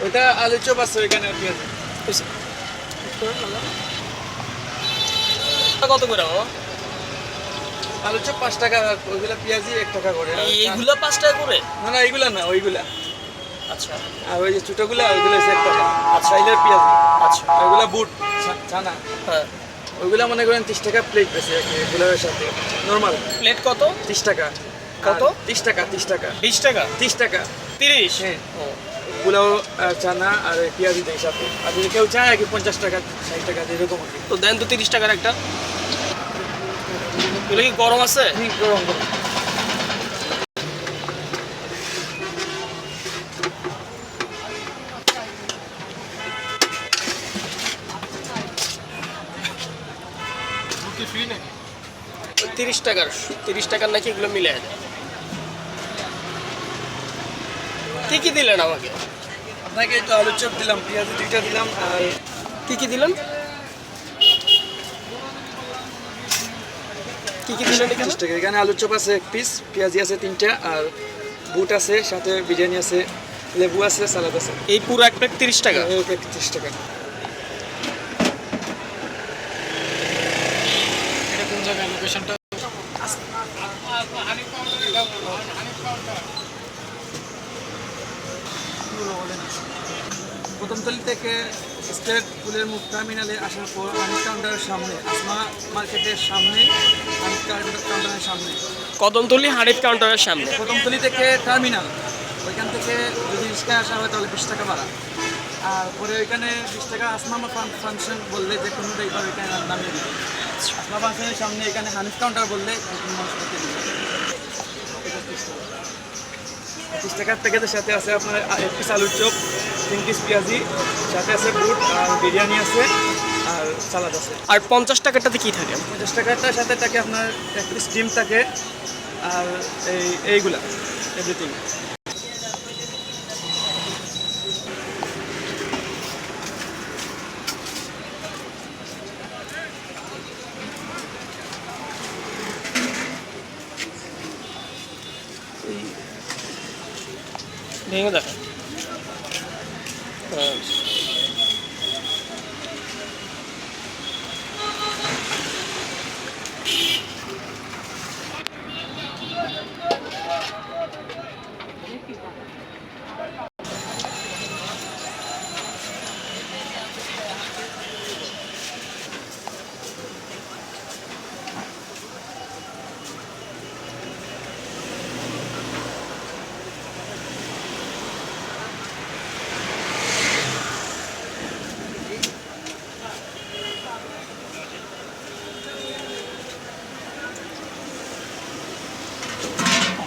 ওটা আলু চপ আছে ওইখানে পেঁয়াজ কত করে আলু চপ 5 টাকা, ওইগুলা পেঁয়াজি 1 টাকা করে। এইগুলো 5 টাকা করে? না না, এইগুলা না, ওইগুলা। আচ্ছা। আর ওই যে ছোটগুলা ওইগুলো 1 টাকা। আচ্ছা, এইলের পেঁয়াজি। আচ্ছা, ওইগুলা বুট ছানা। হ্যাঁ, ওইগুলা মনে করেন 30 টাকা প্লেট আছে এগুলোর সাথে। নরমাল প্লেট কত? 30 টাকা। কত? 30 টাকা, 30 টাকা। 20 টাকা? 30 টাকা। 30? হ্যাঁ। ও, পোলাও আর চানা আর পেঁয়াজি দেয় সাথে। আর যদি কেউ চায় আর কি 50 টাকা 60 টাকা এরকম আর কি। তো দেন তো 30 টাকার একটা। এগুলো কি গরম আছে? গরম গরম। ফ্রি নাকি? 30 টাকার, 30 টাকার নাকি এগুলো মিলে কি কি দিলেন আমাকে? আপনাকে একটু আলু চপ দিলাম, পেঁয়াজি 2টা দিলাম। আর কি কি দিলেন? কি কি দিলেন এখানে? 30 টাকা। এখানে আলু চপ আছে 1 পিস, পেঁয়াজি আছে 3টা, আর বুট আছে, সাথে বিরিয়ানি আছে, লেবু আছে, সালাদ আছে। এই পুরো এক প্লেট 30 টাকা? এই 30 টাকা। এটা কোন জায়গায় লোকেশনটা? প্রথমতলি থেকে স্টেট ফুলের মুখ টার্মিনালে আসার পর হানিফ কাউন্টারের সামনে, আসমা মার্কেটের সামনে, হানিফ কাউন্টারের সামনে। কদমতলী হানিফ কাউন্টারের সামনে। প্রথমতলি থেকে টার্মিনাল, ওইখান থেকে যদি রিক্সায় আসা হয় তাহলে 20 টাকা ভাড়া। আর পরে ওইখানে 20 টাকা আসমা ফাংশন বললে যে কোনো ড্রাইভার ওইখানে নামিয়ে দিবে। আসমা ফাংশনের সামনে এখানে হানিফ কাউন্টার বললে কোনো মানুষ করতে দিবে। 30 টাকার প্যাকেজের সাথে আছে আপনার 1 পিস আলুর চপ, 3 পিস পেঁয়াজি, সাথে আছে বুট আর বিরিয়ানি আছে, আর সালাদ আছে। আর 50 টাকাটাতে কি থাকে? 50 টাকাটার সাথে থাকে আপনার 1 পিস ডিম থাকে, আর এইগুলা এভরিথিং। ভেঙে দেখো।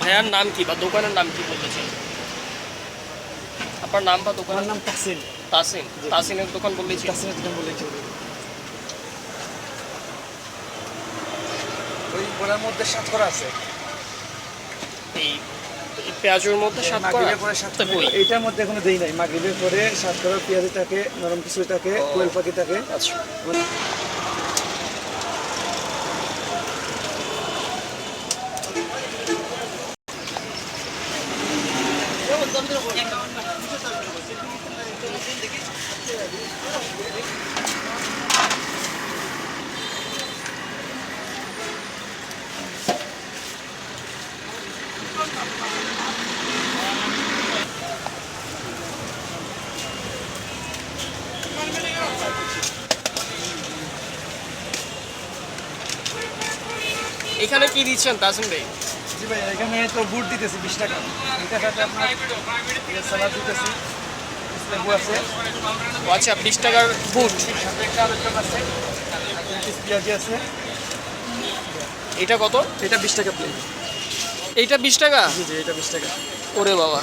ভাইয়ার নাম কি বা দোকানের নাম কি বলেছেন? আপনার নাম বা দোকানের নাম তাসিন। তাসিন? তাসিনের দোকান বলেছি। তাসিনের দোকান বলেছি। ওই বড়ার মধ্যে 7 করা আছে। এই পেঁয়াজের মধ্যে 7 করা? মাগরিবের পরে 7 করা। এইটার মধ্যে এখনো দেই নাই। মাগরিবের পরে 7 করা পেঁয়াজি থাকে, নরম কিছু থাকে, কোয়েল পাখি থাকে। আচ্ছা। এখানে কি দিচ্ছেন তাসিম ভাই? জি ভাই, এখানে তো বুট দিতেছি 20 টাকা। এটার সাথে আপনার সালাদ দিতেছি, লেবু আছে। আচ্ছা, 20 টাকার বুট, সাথে একটা আলু চপ আছে, 3 পিস পেঁয়াজি আছে। এটা কত? এটা 20 টাকা প্লেট। এইটা 20 টাকা? জি জি, এটা 20 টাকা। ওরে বাবা।